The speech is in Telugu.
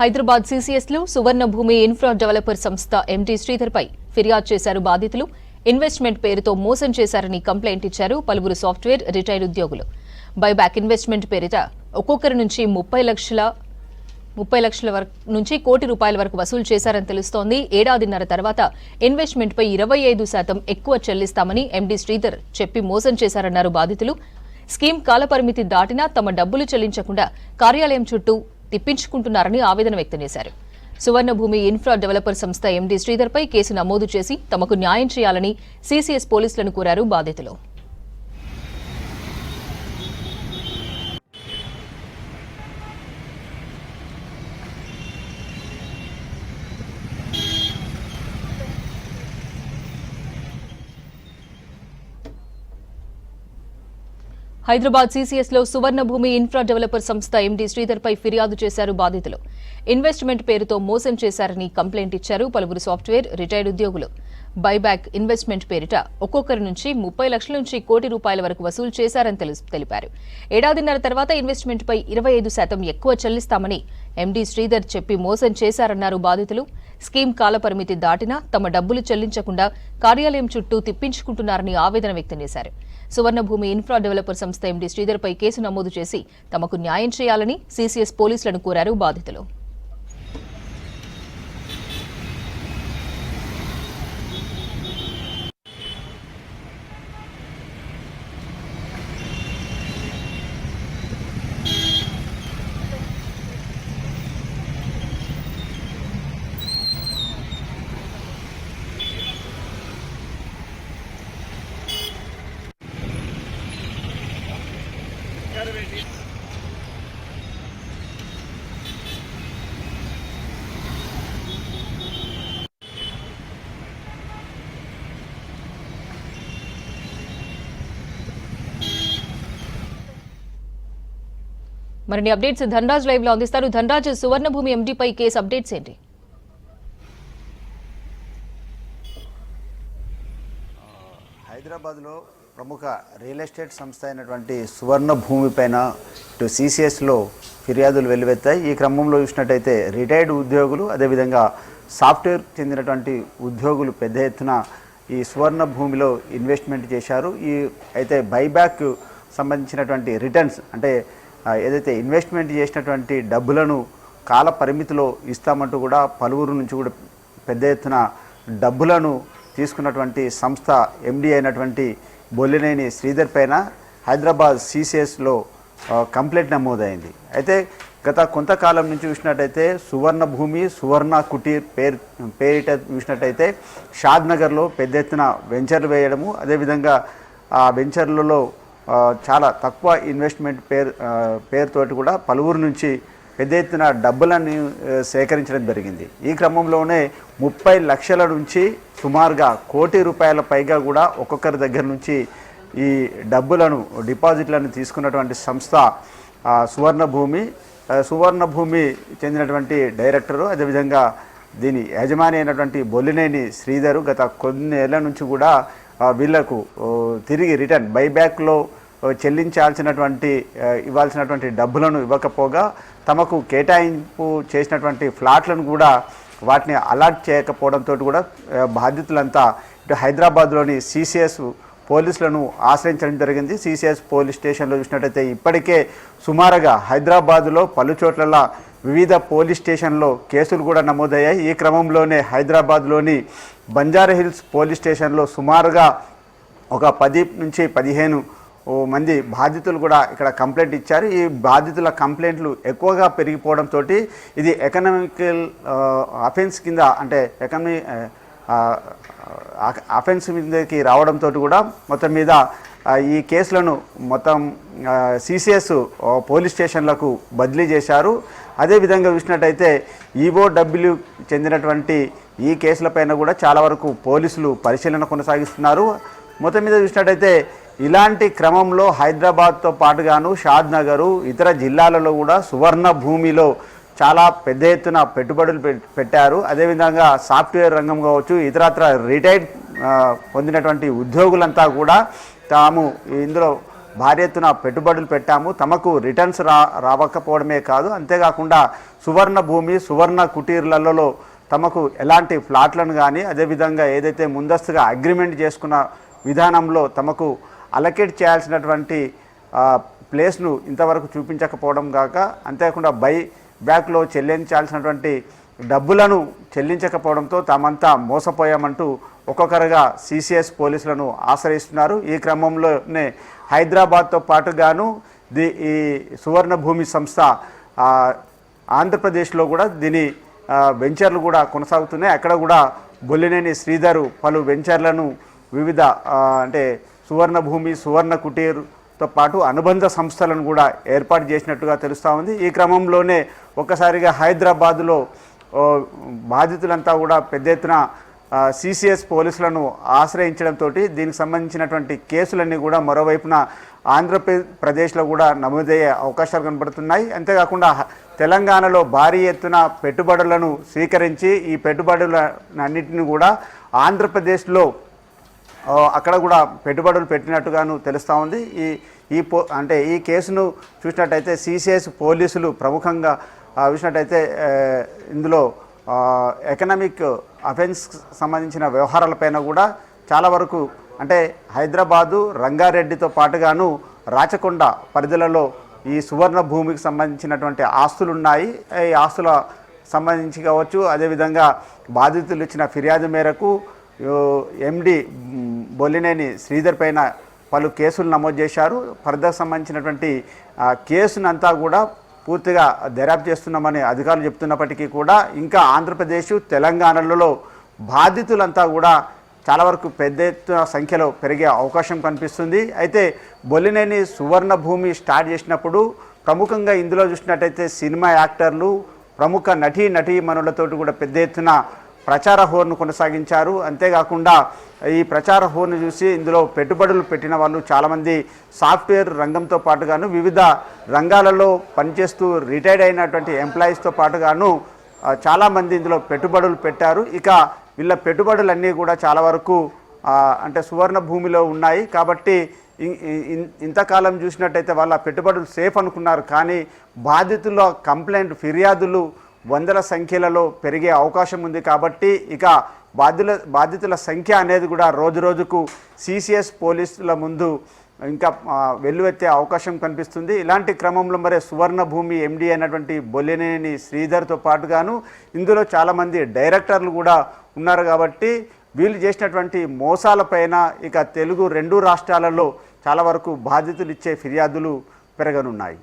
హైదరాబాద్ సీసీఎస్ లో సువర్ణ భూమి ఇన్ఫ్రా డెవలపర్ సంస్థ ఎండీ శ్రీధర్ పై ఫిర్యాదు చేశారు బాధితులు. ఇన్వెస్ట్మెంట్ పేరుతో మోసం చేశారని కంప్లైంట్ ఇచ్చారు పలువురు సాఫ్ట్వేర్ రిటైర్డ్ ఉద్యోగులు. బైబ్యాక్ ఇన్వెస్ట్మెంట్ పేరిట ఒక్కొక్కరి నుంచి 30 లక్షల నుంచి ₹1 కోటి వరకు వసూలు చేశారని తెలుస్తోంది. ఏడాదిన్నర తర్వాత ఇన్వెస్ట్మెంట్ పై 25% ఎక్కువ చెల్లిస్తామని ఎండీ శ్రీధర్ చెప్పి మోసం చేశారన్నారు బాధితులు. స్కీమ్ కాలపరిమితి దాటినా తమ డబ్బులు చెల్లించకుండా కార్యాలయం చుట్టూ తిప్పించుకుంటున్నారని ఆవేదన వ్యక్తం చేశారు. సువర్ణ భూమి ఇన్ఫ్రా డెవలపర్ సంస్థ ఎండీ శ్రీధర్ పై కేసు నమోదు చేసి తమకు న్యాయం చేయాలని సీసీఎస్ పోలీసులను కోరారు బాధితులు. హైదరాబాద్ సీసీఎస్ లో సువర్ణ భూమి ఇన్ఫ్రా డెవలపర్ సంస్థ ఎండీ శ్రీధర్ పై ఫిర్యాదు చేశారు బాధితులు. ఇన్వెస్ట్మెంట్ పేరుతో మోసం చేశారని కంప్లైంట్ ఇచ్చారు పలువురు సాఫ్ట్వేర్ రిటైర్డ్ ఉద్యోగులు. బైబ్యాక్ ఇన్వెస్ట్మెంట్ పేరిట ఒక్కొక్కరి నుంచి 30 లక్షల నుంచి ₹1 కోటి వరకు వసూలు చేశారని తెలిపారు. ఏడాదిన్నర తర్వాత ఇన్వెస్ట్మెంట్ పై 25% ఎక్కువ చెల్లిస్తామని ఎండీ శ్రీధర్ చెప్పి మోసం చేశారన్నారు బాధితులు. స్కీమ్ కాలపరిమితి దాటినా తమ డబ్బులు చెల్లించకుండా కార్యాలయం చుట్టూ తిప్పించుకుంటున్నారని ఆవేదన వ్యక్తం చేశారు. సువర్ణ భూమి ఇన్ఫ్రా డెవలపర్ సంస్థ ఎండీ శ్రీధర్ పై కేసు నమోదు చేసి తమకు న్యాయం చేయాలని సీసీఎస్ పోలీసులను కోరారు బాధితులు. మరిన్ని అప్డేట్స్ ధనరాజ్ లైవ్ లో అందిస్తారు. ధనరాజ్, సువర్ణ భూమి ఎండీ పై కేసు అప్డేట్స్ ఏంటి? హైదరాబాద్లో ప్రముఖ రియల్ ఎస్టేట్ సంస్థ అయినటువంటి సువర్ణ భూమి పైన ఇటు సీసీఎస్లో ఫిర్యాదులు వెల్లువెత్తాయి. ఈ క్రమంలో చూసినట్టయితే రిటైర్డ్ ఉద్యోగులు అదేవిధంగా సాఫ్ట్వేర్ చెందినటువంటి ఉద్యోగులు పెద్ద ఎత్తున ఈ సువర్ణ భూమిలో ఇన్వెస్ట్మెంట్ చేశారు. అయితే బైబ్యాక్ సంబంధించినటువంటి రిటర్న్స్ అంటే ఏదైతే ఇన్వెస్ట్మెంట్ చేసినటువంటి డబ్బులను కాల పరిమితిలో ఇస్తామంటూ కూడా పలువురు నుంచి కూడా పెద్ద ఎత్తున డబ్బులను తీసుకున్నటువంటి సంస్థ ఎండీ అయినటువంటి బొల్లినేని శ్రీధర్ పైన హైదరాబాద్ సీసీఎస్లో కంప్లైంట్ నమోదైంది. అయితే గత కొంతకాలం నుంచి చూసినట్టయితే సువర్ణ భూమి సువర్ణ కుటీర్ పేరిట చూసినట్టయితే షాద్ నగర్లో పెద్ద ఎత్తున వెంచర్లు వేయడము, అదేవిధంగా ఆ వెంచర్లలో చాలా తక్కువ ఇన్వెస్ట్మెంట్ పేరుతోటి కూడా పలువురు నుంచి పెద్ద ఎత్తున డబ్బులను సేకరించడం జరిగింది. ఈ క్రమంలోనే 30 లక్షల నుంచి సుమారుగా ₹1 కోటి పైగా కూడా ఒక్కొక్కరి దగ్గర నుంచి ఈ డబ్బులను డిపాజిట్లను తీసుకున్నటువంటి సంస్థ సువర్ణ భూమి చెందినటువంటి డైరెక్టరు, అదేవిధంగా దీని యజమాని అయినటువంటి బొల్లినేని శ్రీధరు గత కొన్నేళ్ల నుంచి కూడా వీళ్లకు తిరిగి రిటర్న్ బైబ్యాక్లో ఇవ్వాల్సినటువంటి డబ్బులను ఇవ్వకపోగా తమకు కేటాయింపు చేసినటువంటి ఫ్లాట్లను కూడా వాటిని అలాట్ చేయకపోవడంతో కూడా బాధితులంతా ఇటు హైదరాబాద్లోని సీసీఎస్ పోలీసులను ఆశ్రయించడం జరిగింది. సీసీఎస్ పోలీస్ స్టేషన్లో చూసినట్టయితే ఇప్పటికే సుమారుగా హైదరాబాదులో పలుచోట్ల వివిధ పోలీస్ స్టేషన్లో కేసులు కూడా నమోదయ్యాయి. ఈ క్రమంలోనే హైదరాబాద్లోని బంజారాహిల్స్ పోలీస్ స్టేషన్లో సుమారుగా ఒక 10 నుంచి 15 మంది బాధితులు కూడా ఇక్కడ కంప్లైంట్ ఇచ్చారు. ఈ బాధితుల కంప్లైంట్లు ఎక్కువగా పెరిగిపోవడంతో ఇది ఎకనామికల్ అఫెన్స్ కింద అంటే అఫెన్స్ మీదకి రావడంతో కూడా మొత్తం మీద ఈ కేసులను మొత్తం సీసీఎస్ పోలీస్ స్టేషన్లకు బదిలీ చేశారు. అదేవిధంగా చూసినట్టయితే ఈఓడబ్ల్యూ చెందినటువంటి ఈ కేసులపైన కూడా చాలా వరకు పోలీసులు పరిశీలన కొనసాగిస్తున్నారు. మొత్తం మీద చూసినట్టయితే ఇలాంటి క్రమంలో హైదరాబాద్తో పాటుగాను షాద్ నగరు ఇతర జిల్లాలలో కూడా సువర్ణ భూమిలో చాలా పెద్ద ఎత్తున పెట్టుబడులు పెట్టారు. అదేవిధంగా సాఫ్ట్వేర్ రంగం కావచ్చు, ఇతరత్ర రిటైర్డ్ పొందినటువంటి ఉద్యోగులంతా కూడా తాము ఇందులో భారీ ఎత్తున పెట్టుబడులు పెట్టాము, తమకు రిటర్న్స్ రావకపోవడమే కాదు, అంతేకాకుండా సువర్ణ భూమి సువర్ణ కుటీర్లలో తమకు ఎలాంటి ఫ్లాట్లను కానీ అదేవిధంగా ఏదైతే ముందస్తుగా అగ్రిమెంట్ చేసుకున్న విధానంలో తమకు అలకేట్ చేయాల్సినటువంటి ప్లేస్ను ఇంతవరకు చూపించకపోవడం కాక, అంతేకాకుండా బై బ్యాక్లో చెల్లించాల్సినటువంటి డబ్బులను చెల్లించకపోవడంతో తామంతా మోసపోయామంటూ ఒక్కొక్కరుగా సిసిఎస్ పోలీసులను ఆశ్రయిస్తున్నారు. ఈ క్రమంలోనే హైదరాబాద్తో పాటుగాను ఈ సువర్ణ భూమి సంస్థ ఆంధ్రప్రదేశ్లో కూడా దీని వెంచర్లు కూడా కొనసాగుతున్నాయి. అక్కడ కూడా బొల్లినేని శ్రీధర్ పలు వెంచర్లను వివిధ అంటే సువర్ణ భూమి సువర్ణ కుటీర్తో పాటు అనుబంధ సంస్థలను కూడా ఏర్పాటు చేసినట్టుగా తెలుస్తూ ఉంది. ఈ క్రమంలోనే ఒక్కసారిగా హైదరాబాదులో బాధితులంతా కూడా పెద్ద ఎత్తున సిసిఎస్ పోలీసులను ఆశ్రయించడంతో దీనికి సంబంధించినటువంటి కేసులన్నీ కూడా మరోవైపున ఆంధ్రప్రదేశ్లో కూడా నమోదయ్యే అవకాశాలు కనబడుతున్నాయి. అంతేకాకుండా తెలంగాణలో భారీ ఎత్తున పెట్టుబడులను స్వీకరించి ఈ పెట్టుబడులన్నింటినీ కూడా ఆంధ్రప్రదేశ్లో అక్కడ కూడా పెట్టుబడులు పెట్టినట్టుగాను తెలుస్తూ ఉంది. అంటే ఈ కేసును చూసినట్టయితే సిసిఎస్ పోలీసులు ప్రముఖంగా చూసినట్టయితే ఇందులో ఎకనామిక్ అఫెన్స్ సంబంధించిన వ్యవహారాలపైన కూడా చాలా వరకు అంటే హైదరాబాదు రంగారెడ్డితో పాటుగాను రాచకొండ పరిధిలలో ఈ సువర్ణ భూమికి సంబంధించినటువంటి ఆస్తులు ఉన్నాయి. ఈ ఆస్తుల సంబంధించి కావచ్చు, అదేవిధంగా బాధితులు ఇచ్చిన ఫిర్యాదు మేరకు ఎండి బొల్లినేని శ్రీధర్ పైన పలు కేసులు నమోదు చేశారు. ఫర్దర్ సంబంధించినటువంటి కేసునంతా కూడా పూర్తిగా దర్యాప్తు చేస్తున్నామని అధికారులు చెప్తున్నప్పటికీ కూడా ఇంకా ఆంధ్రప్రదేశ్ తెలంగాణలలో బాధితులంతా కూడా చాలా వరకు పెద్ద ఎత్తున సంఖ్యలో పెరిగే అవకాశం కనిపిస్తుంది. అయితే బొల్లినేని సువర్ణ భూమి స్టార్ట్ చేసినప్పుడు ప్రముఖంగా ఇందులో చూసినట్టయితే సినిమా యాక్టర్లు ప్రముఖ నటీమణులతోటి కూడా పెద్ద ఎత్తున ప్రచార హోర్ను కొనసాగించారు. అంతేకాకుండా ఈ ప్రచార హోర్ను చూసి ఇందులో పెట్టుబడులు పెట్టిన వాళ్ళు చాలామంది సాఫ్ట్వేర్ రంగంతో పాటుగాను వివిధ రంగాలలో పనిచేస్తూ రిటైర్డ్ అయినటువంటి ఎంప్లాయీస్తో పాటుగాను చాలామంది ఇందులో పెట్టుబడులు పెట్టారు. ఇక వీళ్ళ పెట్టుబడులన్నీ కూడా చాలా వరకు అంటే సువర్ణ భూమిలో ఉన్నాయి కాబట్టి ఇంతకాలం చూసినట్టయితే వాళ్ళ పెట్టుబడులు సేఫ్ అనుకున్నారు. కానీ బాధితుల కంప్లైంట్ ఫిర్యాదులు వందల సంఖ్యలలో పెరిగే అవకాశం ఉంది కాబట్టి ఇక బాధితుల సంఖ్య అనేది కూడా రోజురోజుకు సిసిఎస్ పోలీసుల ముందు ఇంకా వెల్లువెత్తే అవకాశం కనిపిస్తుంది. ఇలాంటి క్రమంలో మరి సువర్ణ భూమి ఎండి అయినటువంటి బొల్లినేని శ్రీధర్తో పాటుగాను ఇందులో చాలామంది డైరెక్టర్లు కూడా ఉన్నారు కాబట్టి వీళ్ళు చేసినటువంటి మోసాలపైన ఇక తెలుగు 2 రాష్ట్రాలలో చాలా వరకు బాధితులు ఇచ్చే ఫిర్యాదులు పెరగనున్నాయి.